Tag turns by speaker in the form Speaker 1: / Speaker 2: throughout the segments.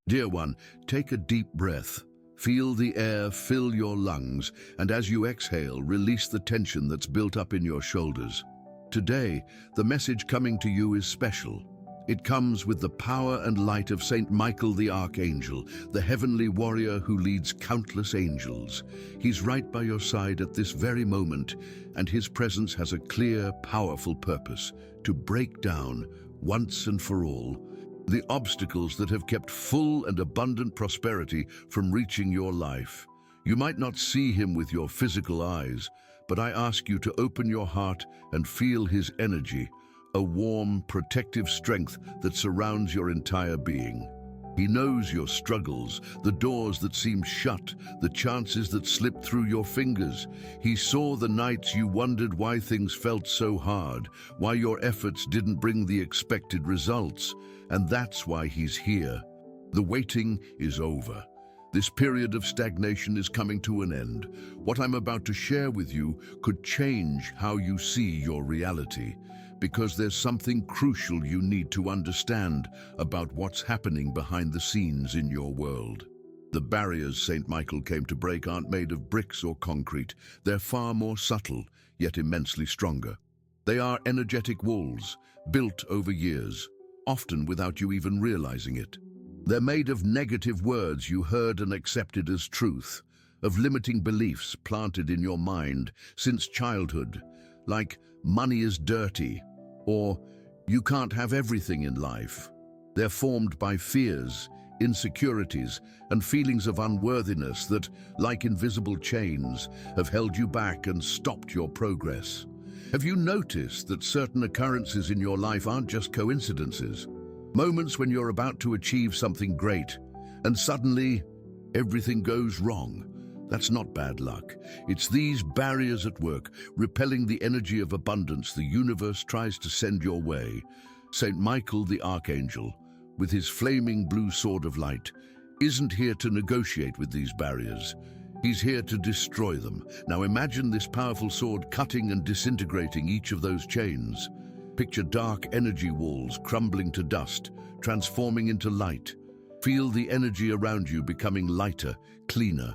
Speaker 1: Dear one, take a deep breath. Feel the air fill your lungs, and as you exhale, release the tension that's built up in your shoulders. Today, the message coming to you is special. It comes with the power and light of Saint Michael the Archangel, the heavenly warrior who leads countless angels. He's right by your side at this very moment, and his presence has a clear, powerful purpose: to break down, once and for all, the obstacles that have kept full and abundant prosperity from reaching your life. You might not see him with your physical eyes, but I ask you to open your heart and feel his energy, a warm, protective strength that surrounds your entire being. He knows your struggles, the doors that seem shut, the chances that slip through your fingers. He saw the nights you wondered why things felt so hard, why your efforts didn't bring the expected results, and that's why he's here. The waiting is over. This period of stagnation is coming to an end. What I'm about to share with you could change how you see your reality, because there's something crucial you need to understand about what's happening behind the scenes in your world. The barriers St. Michael came to break aren't made of bricks or concrete. They're far more subtle, yet immensely stronger. They are energetic walls, built over years, often without you even realizing it. They're made of negative words you heard and accepted as truth, of limiting beliefs planted in your mind since childhood, like money is dirty, or you can't have everything in life. They're formed by fears, insecurities, and feelings of unworthiness that, like invisible chains, have held you back and stopped your progress. Have you noticed that certain occurrences in your life aren't just coincidences? Moments when you're about to achieve something great, and suddenly everything goes wrong. That's not bad luck. It's these barriers at work, repelling the energy of abundance the universe tries to send your way. Saint Michael the Archangel, with his flaming blue sword of light, isn't here to negotiate with these barriers. He's here to destroy them. Now imagine this powerful sword cutting and disintegrating each of those chains. Picture dark energy walls crumbling to dust, transforming into light. Feel the energy around you becoming lighter, cleaner.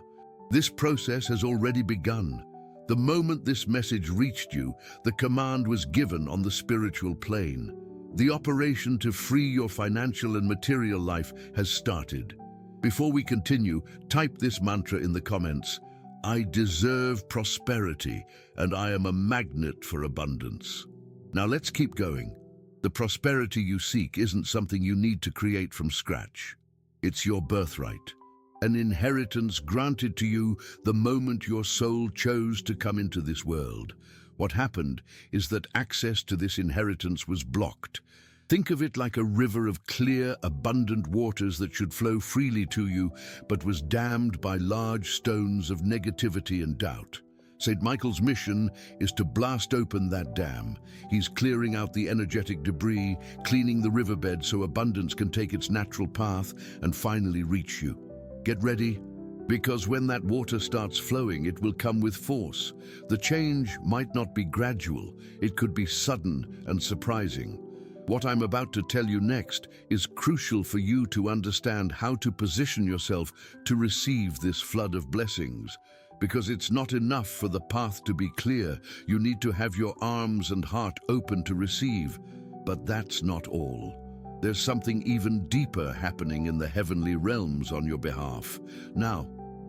Speaker 1: This process has already begun. The moment this message reached you, the command was given on the spiritual plane. The operation to free your financial and material life has started. Before we continue, type this mantra in the comments: I deserve prosperity, and I am a magnet for abundance. Now let's keep going. The prosperity you seek isn't something you need to create from scratch. It's your birthright, an inheritance granted to you the moment your soul chose to come into this world. What happened is that access to this inheritance was blocked. Think of it like a river of clear, abundant waters that should flow freely to you, but was dammed by large stones of negativity and doubt. St. Michael's mission is to blast open that dam. He's clearing out the energetic debris, cleaning the riverbed so abundance can take its natural path and finally reach you. Get ready, because when that water starts flowing, it will come with force. The change might not be gradual, it could be sudden and surprising. What I'm about to tell you next is crucial for you to understand how to position yourself to receive this flood of blessings. Because it's not enough for the path to be clear, you need to have your arms and heart open to receive. But that's not all. There's something even deeper happening in the heavenly realms on your behalf. Now,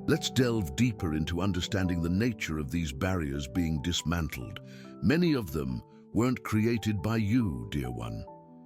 Speaker 1: let's delve deeper into understanding the nature of these barriers being dismantled. Many of them weren't created by you, dear one.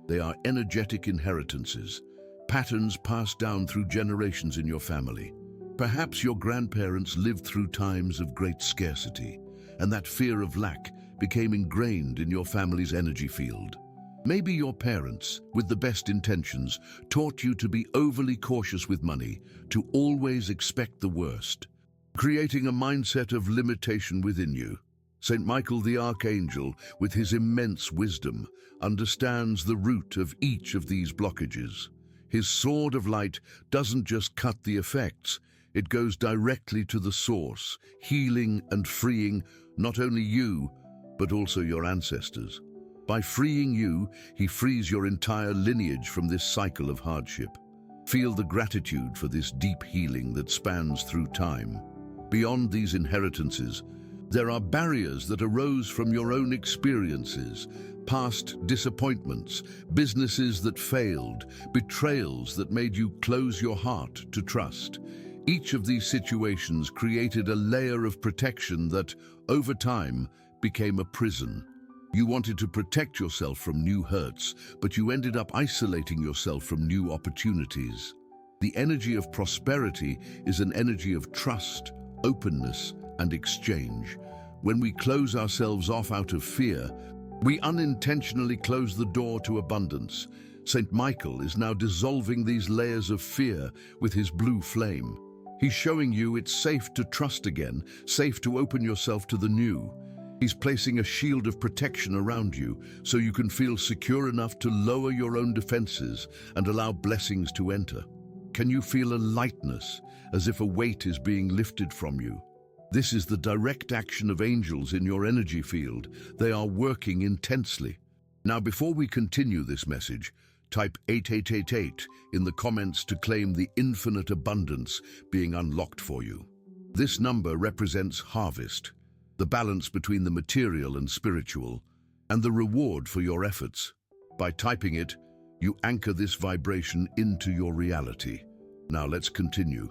Speaker 1: They are energetic inheritances, patterns passed down through generations in your family. Perhaps your grandparents lived through times of great scarcity, and that fear of lack became ingrained in your family's energy field. Maybe your parents, with the best intentions, taught you to be overly cautious with money, to always expect the worst, creating a mindset of limitation within you. St. Michael the Archangel, with his immense wisdom, understands the root of each of these blockages. His sword of light doesn't just cut the effects, it goes directly to the source, healing and freeing not only you, but also your ancestors. By freeing you, he frees your entire lineage from this cycle of hardship. Feel the gratitude for this deep healing that spans through time. Beyond these inheritances, there are barriers that arose from your own experiences, past disappointments, businesses that failed, betrayals that made you close your heart to trust. Each of these situations created a layer of protection that, over time, became a prison. You wanted to protect yourself from new hurts, but you ended up isolating yourself from new opportunities. The energy of prosperity is an energy of trust, openness, and exchange. When we close ourselves off out of fear, we unintentionally close the door to abundance. Saint Michael is now dissolving these layers of fear with his blue flame. He's showing you it's safe to trust again, safe to open yourself to the new. He's placing a shield of protection around you so you can feel secure enough to lower your own defenses and allow blessings to enter. Can you feel a lightness, as if a weight is being lifted from you? This is the direct action of angels in your energy field. They are working intensely. Now, before we continue this message, type 8888 in the comments to claim the infinite abundance being unlocked for you. This number represents harvest, the balance between the material and spiritual, and the reward for your efforts. By typing it, you anchor this vibration into your reality. Now let's continue.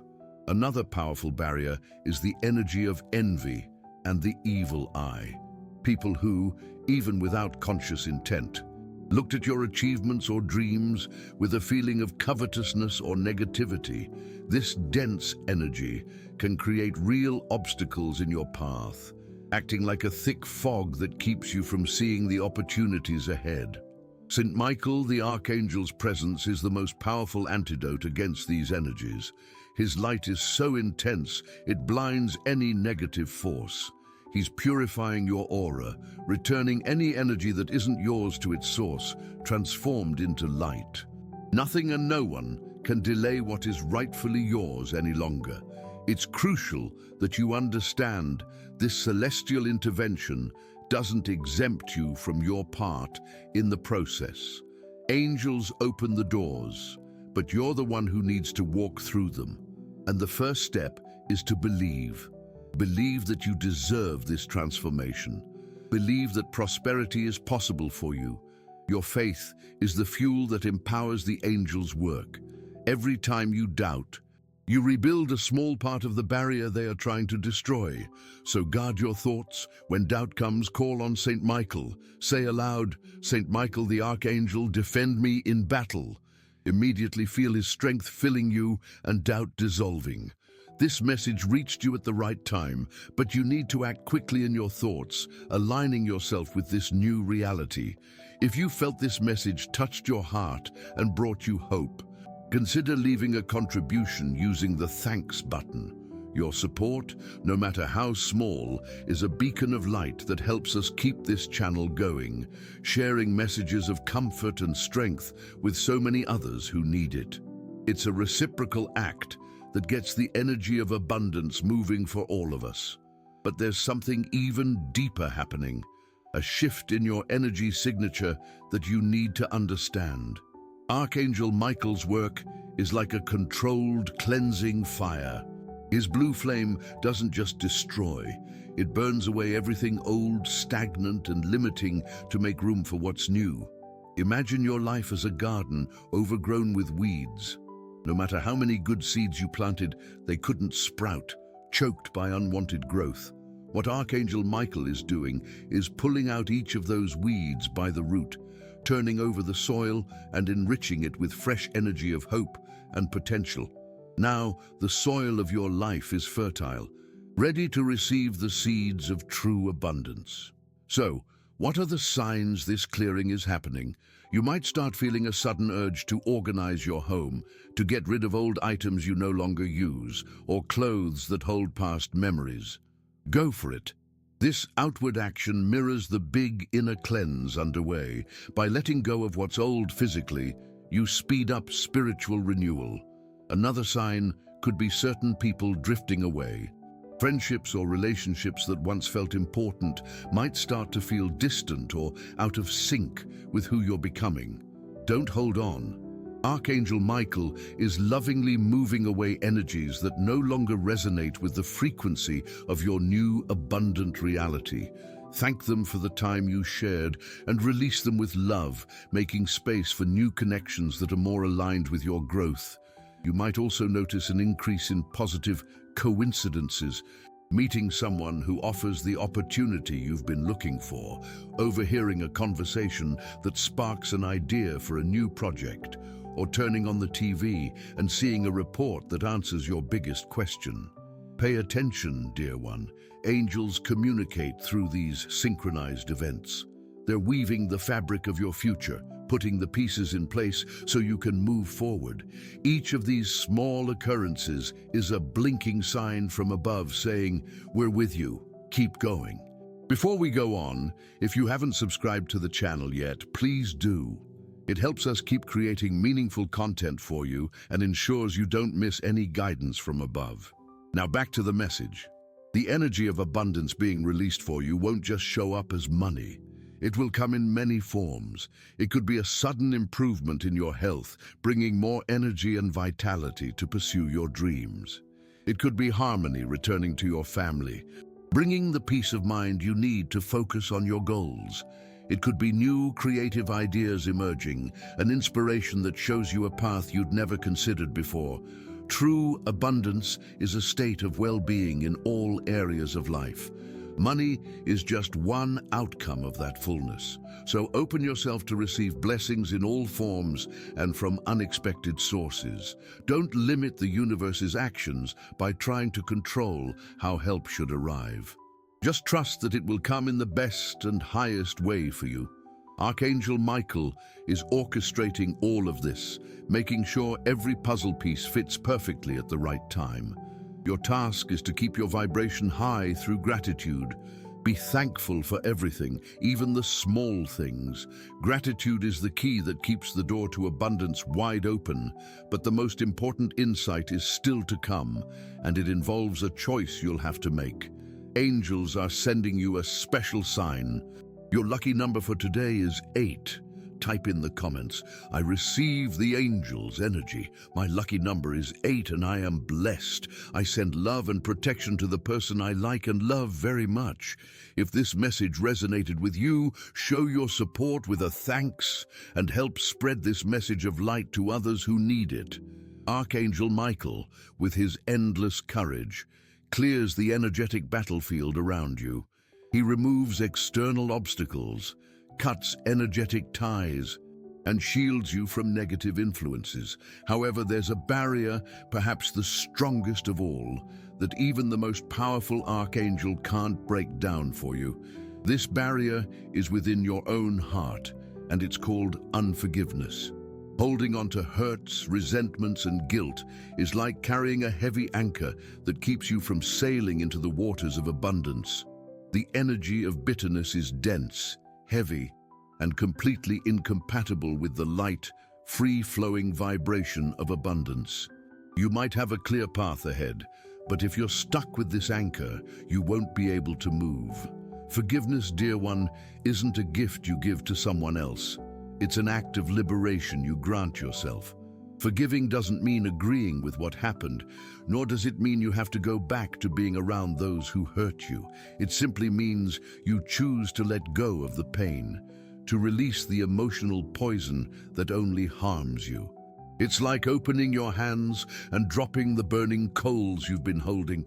Speaker 1: Another powerful barrier is the energy of envy and the evil eye. People who, even without conscious intent, looked at your achievements or dreams with a feeling of covetousness or negativity. This dense energy can create real obstacles in your path, acting like a thick fog that keeps you from seeing the opportunities ahead. Saint Michael, the Archangel's presence, is the most powerful antidote against these energies. His light is so intense, it blinds any negative force. He's purifying your aura, returning any energy that isn't yours to its source, transformed into light. Nothing and no one can delay what is rightfully yours any longer. It's crucial that you understand this celestial intervention doesn't exempt you from your part in the process. Angels open the doors, but you're the one who needs to walk through them. And the first step is to believe. Believe that you deserve this transformation. Believe that prosperity is possible for you. Your faith is the fuel that empowers the angels' work. Every time you doubt, you rebuild a small part of the barrier they are trying to destroy. So guard your thoughts. When doubt comes, call on Saint Michael. Say aloud, "Saint Michael the Archangel, defend me in battle." Immediately feel his strength filling you and doubt dissolving. This message reached you at the right time, but you need to act quickly in your thoughts, aligning yourself with this new reality. If you felt this message touched your heart and brought you hope, consider leaving a contribution using the thanks button. Your support, no matter how small, is a beacon of light that helps us keep this channel going, sharing messages of comfort and strength with so many others who need it. It's a reciprocal act that gets the energy of abundance moving for all of us. But there's something even deeper happening, a shift in your energy signature that you need to understand. Archangel Michael's work is like a controlled, cleansing fire. His blue flame doesn't just destroy, it burns away everything old, stagnant, and limiting to make room for what's new. Imagine your life as a garden overgrown with weeds. No matter how many good seeds you planted, they couldn't sprout, choked by unwanted growth. What Archangel Michael is doing is pulling out each of those weeds by the root, turning over the soil and enriching it with fresh energy of hope and potential. Now, the soil of your life is fertile, ready to receive the seeds of true abundance. So, what are the signs this clearing is happening? You might start feeling a sudden urge to organize your home, to get rid of old items you no longer use, or clothes that hold past memories. Go for it. This outward action mirrors the big inner cleanse underway. By letting go of what's old physically, you speed up spiritual renewal. Another sign could be certain people drifting away. Friendships or relationships that once felt important might start to feel distant or out of sync with who you're becoming. Don't hold on. Archangel Michael is lovingly moving away energies that no longer resonate with the frequency of your new abundant reality. Thank them for the time you shared and release them with love, making space for new connections that are more aligned with your growth. You might also notice an increase in positive coincidences, meeting someone who offers the opportunity you've been looking for, overhearing a conversation that sparks an idea for a new project, or turning on the TV and seeing a report that answers your biggest question. Pay attention, dear one. Angels communicate through these synchronized events. They're weaving the fabric of your future, putting the pieces in place so you can move forward. Each of these small occurrences is a blinking sign from above saying, "We're with you. Keep going." Before we go on, if you haven't subscribed to the channel yet, please do. It helps us keep creating meaningful content for you and ensures you don't miss any guidance from above. Now back to the message. The energy of abundance being released for you won't just show up as money. It will come in many forms. It could be a sudden improvement in your health, bringing more energy and vitality to pursue your dreams. It could be harmony returning to your family, bringing the peace of mind you need to focus on your goals. It could be new creative ideas emerging, an inspiration that shows you a path you'd never considered before. True abundance is a state of well-being in all areas of life. Money is just one outcome of that fullness. So open yourself to receive blessings in all forms and from unexpected sources. Don't limit the universe's actions by trying to control how help should arrive. Just trust that it will come in the best and highest way for you. Archangel Michael is orchestrating all of this, making sure every puzzle piece fits perfectly at the right time. Your task is to keep your vibration high through gratitude. Be thankful for everything, even the small things. Gratitude is the key that keeps the door to abundance wide open, but the most important insight is still to come, and it involves a choice you'll have to make. Angels are sending you a special sign. Your lucky number for today is 8. Type in the comments, "I receive the angel's energy. My lucky number is 8 and I am blessed. I send love and protection to the person I like and love very much." If this message resonated with you, show your support with a thanks and help spread this message of light to others who need it. Archangel Michael, with his endless courage, clears the energetic battlefield around you. He removes external obstacles, cuts energetic ties, and shields you from negative influences. However, there's a barrier, perhaps the strongest of all, that even the most powerful archangel can't break down for you. This barrier is within your own heart, and it's called unforgiveness. Holding on to hurts, resentments, and guilt is like carrying a heavy anchor that keeps you from sailing into the waters of abundance. The energy of bitterness is dense, heavy, and completely incompatible with the light, free-flowing vibration of abundance. You might have a clear path ahead, but if you're stuck with this anchor, you won't be able to move. Forgiveness, dear one, isn't a gift you give to someone else. It's an act of liberation you grant yourself. Forgiving doesn't mean agreeing with what happened, nor does it mean you have to go back to being around those who hurt you. It simply means you choose to let go of the pain, to release the emotional poison that only harms you. It's like opening your hands and dropping the burning coals you've been holding.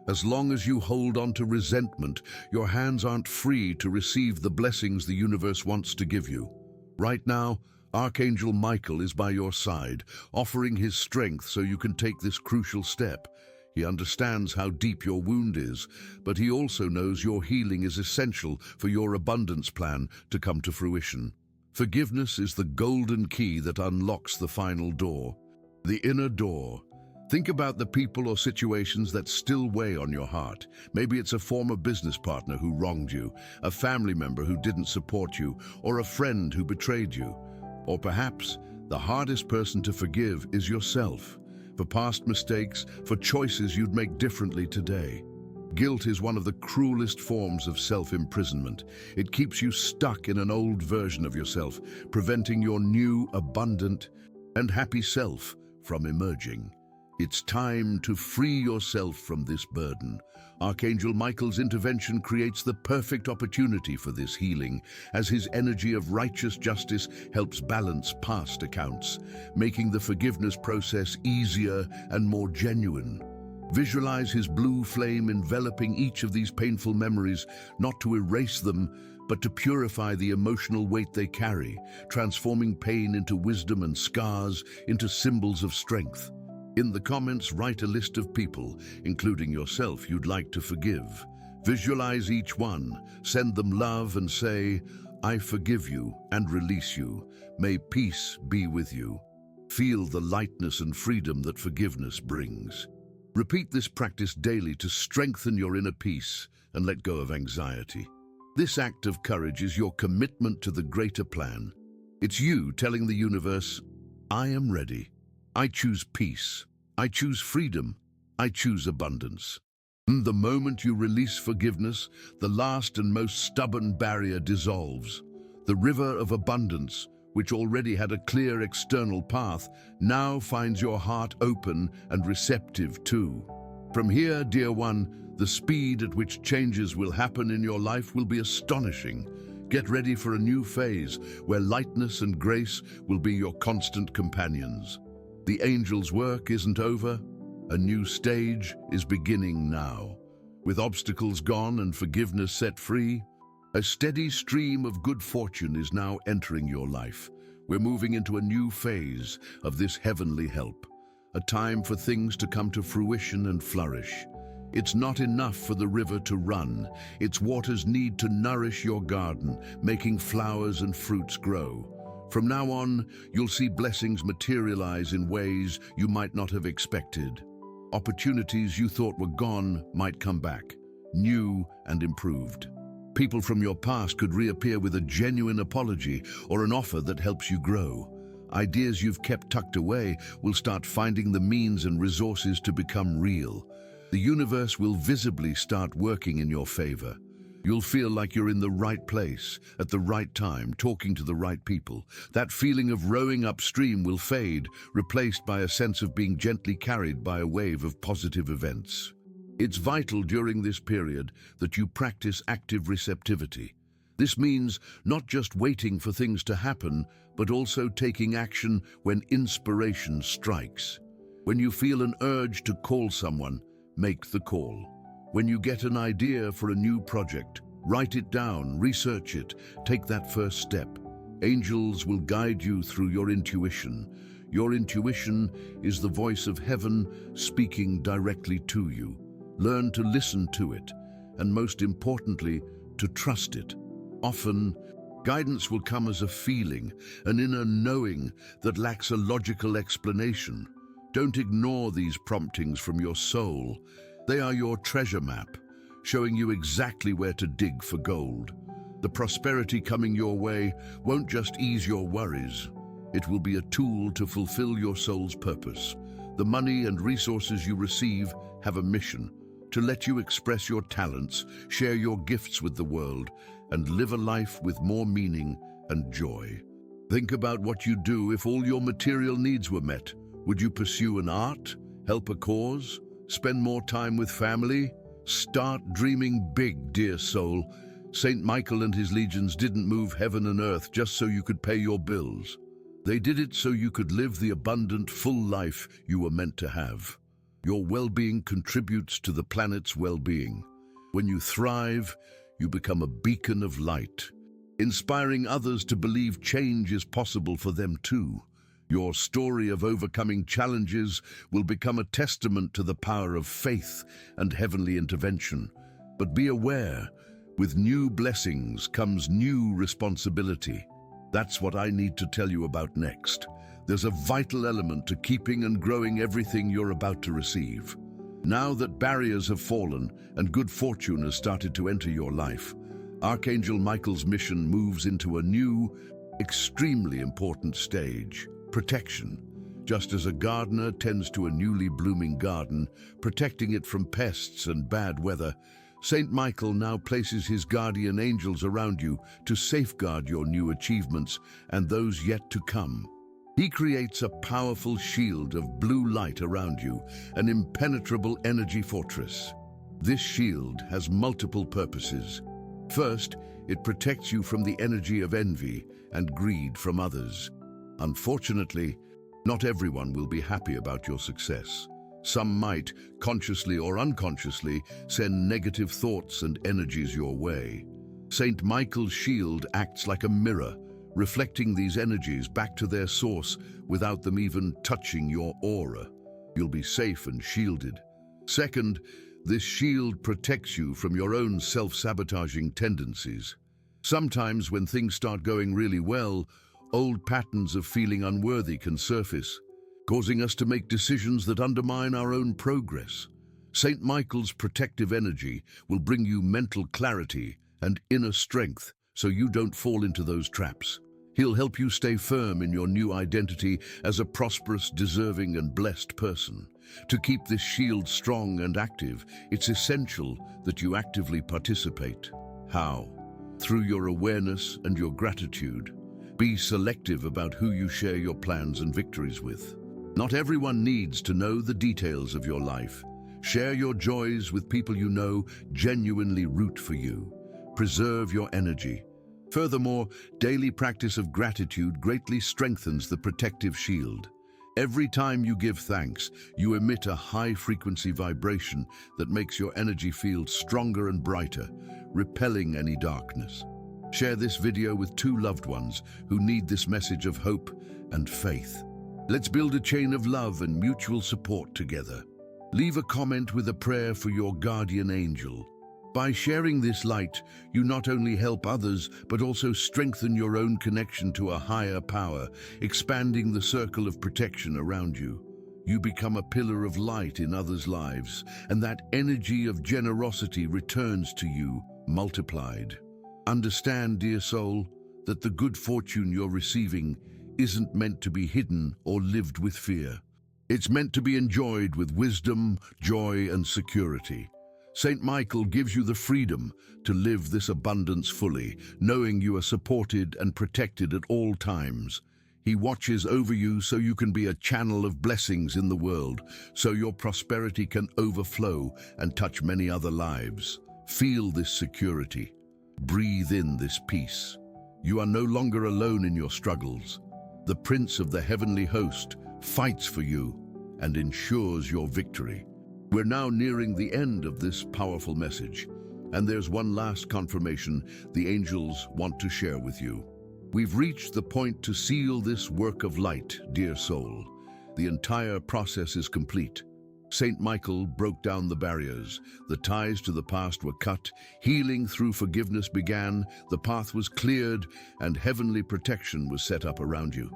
Speaker 1: As long as you hold on to resentment, your hands aren't free to receive the blessings the universe wants to give you. Right now, Archangel Michael is by your side, offering his strength so you can take this crucial step. He understands how deep your wound is, but he also knows your healing is essential for your abundance plan to come to fruition. Forgiveness is the golden key that unlocks the final door, the inner door. Think about the people or situations that still weigh on your heart. Maybe it's a former business partner who wronged you, a family member who didn't support you, or a friend who betrayed you. Or perhaps the hardest person to forgive is yourself, for past mistakes, for choices you'd make differently today. Guilt is one of the cruelest forms of self-imprisonment. It keeps you stuck in an old version of yourself, preventing your new, abundant and happy self from emerging. It's time to free yourself from this burden. Archangel Michael's intervention creates the perfect opportunity for this healing, as his energy of righteous justice helps balance past accounts, making the forgiveness process easier and more genuine. Visualize his blue flame enveloping each of these painful memories, not to erase them, but to purify the emotional weight they carry, transforming pain into wisdom and scars into symbols of strength. In the comments, write a list of people, including yourself, you'd like to forgive. Visualize each one, send them love and say, "I forgive you and release you. May peace be with you." Feel the lightness and freedom that forgiveness brings. Repeat this practice daily to strengthen your inner peace and let go of anxiety. This act of courage is your commitment to the greater plan. It's you telling the universe, "I am ready. I choose peace. I choose freedom. I choose abundance." And the moment you release forgiveness, the last and most stubborn barrier dissolves. The river of abundance, which already had a clear external path, now finds your heart open and receptive too. From here, dear one, the speed at which changes will happen in your life will be astonishing. Get ready for a new phase where lightness and grace will be your constant companions. The angel's work isn't over. A new stage is beginning now. With obstacles gone and forgiveness set free, a steady stream of good fortune is now entering your life. We're moving into a new phase of this heavenly help, a time for things to come to fruition and flourish. It's not enough for the river to run. Its waters need to nourish your garden, making flowers and fruits grow. From now on, you'll see blessings materialize in ways you might not have expected. Opportunities you thought were gone might come back, new and improved. People from your past could reappear with a genuine apology or an offer that helps you grow. Ideas you've kept tucked away will start finding the means and resources to become real. The universe will visibly start working in your favor. You'll feel like you're in the right place, at the right time, talking to the right people. That feeling of rowing upstream will fade, replaced by a sense of being gently carried by a wave of positive events. It's vital during this period that you practice active receptivity. This means not just waiting for things to happen, but also taking action when inspiration strikes. When you feel an urge to call someone, make the call. When you get an idea for a new project, write it down, research it, take that first step. Angels will guide you through your intuition. Your intuition is the voice of heaven speaking directly to you. Learn to listen to it, and most importantly, to trust it. Often, guidance will come as a feeling, an inner knowing that lacks a logical explanation. Don't ignore these promptings from your soul. They are your treasure map, showing you exactly where to dig for gold. The prosperity coming your way won't just ease your worries. It will be a tool to fulfill your soul's purpose. The money and resources you receive have a mission: to let you express your talents, share your gifts with the world, and live a life with more meaning and joy. Think about what you'd do if all your material needs were met. Would you pursue an art, help a cause, spend more time with family? Start dreaming big, dear soul. Saint Michael and his legions didn't move heaven and earth just so you could pay your bills. They did it so you could live the abundant, full life you were meant to have. Your well-being contributes to the planet's well-being. When you thrive, you become a beacon of light, inspiring others to believe change is possible for them too. Your story of overcoming challenges will become a testament to the power of faith and heavenly intervention. But be aware, with new blessings comes new responsibility. That's what I need to tell you about next. There's a vital element to keeping and growing everything you're about to receive. Now that barriers have fallen and good fortune has started to enter your life, Archangel Michael's mission moves into a new, extremely important stage: protection. Just as a gardener tends to a newly blooming garden, protecting it from pests and bad weather, Saint Michael now places his guardian angels around you to safeguard your new achievements and those yet to come. He creates a powerful shield of blue light around you, an impenetrable energy fortress. This shield has multiple purposes. First, it protects you from the energy of envy and greed from others. Unfortunately, not everyone will be happy about your success. Some might, consciously or unconsciously, send negative thoughts and energies your way. Saint Michael's shield acts like a mirror, reflecting these energies back to their source without them even touching your aura. You'll be safe and shielded. Second, this shield protects you from your own self-sabotaging tendencies. Sometimes when things start going really well, old patterns of feeling unworthy can surface, causing us to make decisions that undermine our own progress. Saint Michael's protective energy will bring you mental clarity and inner strength so you don't fall into those traps. He'll help you stay firm in your new identity as a prosperous, deserving, and blessed person. To keep this shield strong and active, it's essential that you actively participate. How? Through your awareness and your gratitude. Be selective about who you share your plans and victories with. Not everyone needs to know the details of your life. Share your joys with people you know genuinely root for you. Preserve your energy. Furthermore, daily practice of gratitude greatly strengthens the protective shield. Every time you give thanks, you emit a high-frequency vibration that makes your energy field stronger and brighter, repelling any darkness. Share this video with 2 loved ones who need this message of hope and faith. Let's build a chain of love and mutual support together. Leave a comment with a prayer for your guardian angel. By sharing this light, you not only help others, but also strengthen your own connection to a higher power, expanding the circle of protection around you. You become a pillar of light in others' lives, and that energy of generosity returns to you, multiplied. Understand, dear soul, that the good fortune you're receiving isn't meant to be hidden or lived with fear. It's meant to be enjoyed with wisdom, joy, and security. Saint Michael gives you the freedom to live this abundance fully, knowing you are supported and protected at all times. He watches over you so you can be a channel of blessings in the world, so your prosperity can overflow and touch many other lives. Feel this security. Breathe in this peace. You are no longer alone in your struggles. The Prince of the Heavenly Host fights for you and ensures your victory. We're now nearing the end of this powerful message, and there's one last confirmation the angels want to share with you. We've reached the point to seal this work of light, dear soul. The entire process is complete. Saint Michael broke down the barriers. The ties to the past were cut, healing through forgiveness began, the path was cleared, and heavenly protection was set up around you.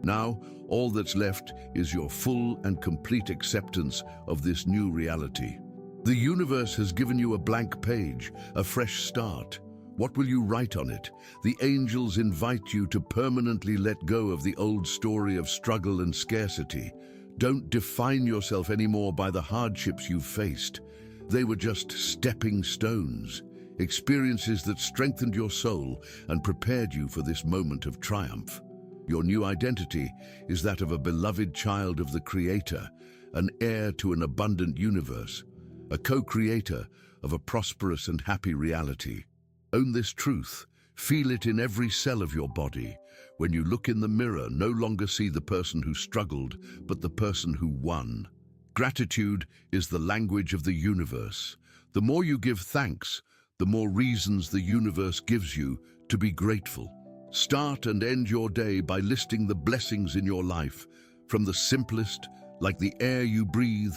Speaker 1: Now, all that's left is your full and complete acceptance of this new reality. The universe has given you a blank page, a fresh start. What will you write on it? The angels invite you to permanently let go of the old story of struggle and scarcity. Don't define yourself anymore by the hardships you've faced. They were just stepping stones, experiences that strengthened your soul and prepared you for this moment of triumph. Your new identity is that of a beloved child of the Creator, an heir to an abundant universe, a co-creator of a prosperous and happy reality. Own this truth. Feel it in every cell of your body. When you look in the mirror, no longer see the person who struggled, but the person who won. Gratitude is the language of the universe. The more you give thanks, the more reasons the universe gives you to be grateful. Start and end your day by listing the blessings in your life, from the simplest, like the air you breathe,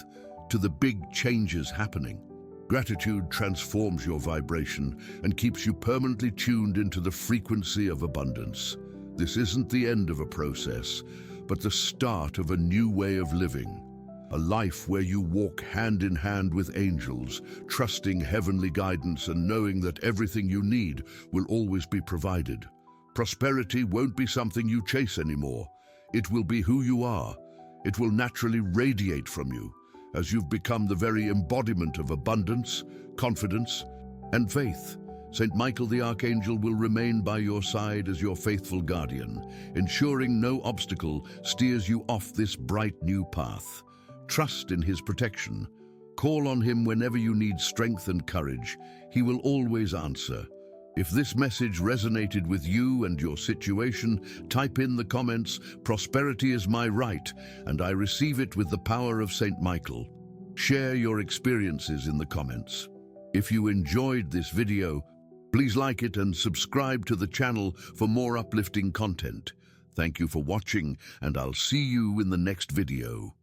Speaker 1: to the big changes happening. Gratitude transforms your vibration and keeps you permanently tuned into the frequency of abundance. This isn't the end of a process, but the start of a new way of living. A life where you walk hand in hand with angels, trusting heavenly guidance and knowing that everything you need will always be provided. Prosperity won't be something you chase anymore. It will be who you are. It will naturally radiate from you as you've become the very embodiment of abundance, confidence, and faith. Saint Michael the Archangel will remain by your side as your faithful guardian, ensuring no obstacle steers you off this bright new path. Trust in his protection. Call on him whenever you need strength and courage. He will always answer. If this message resonated with you and your situation, type in the comments, "Prosperity is my right, and I receive it with the power of Saint Michael." Share your experiences in the comments. If you enjoyed this video, please like it and subscribe to the channel for more uplifting content. Thank you for watching, and I'll see you in the next video.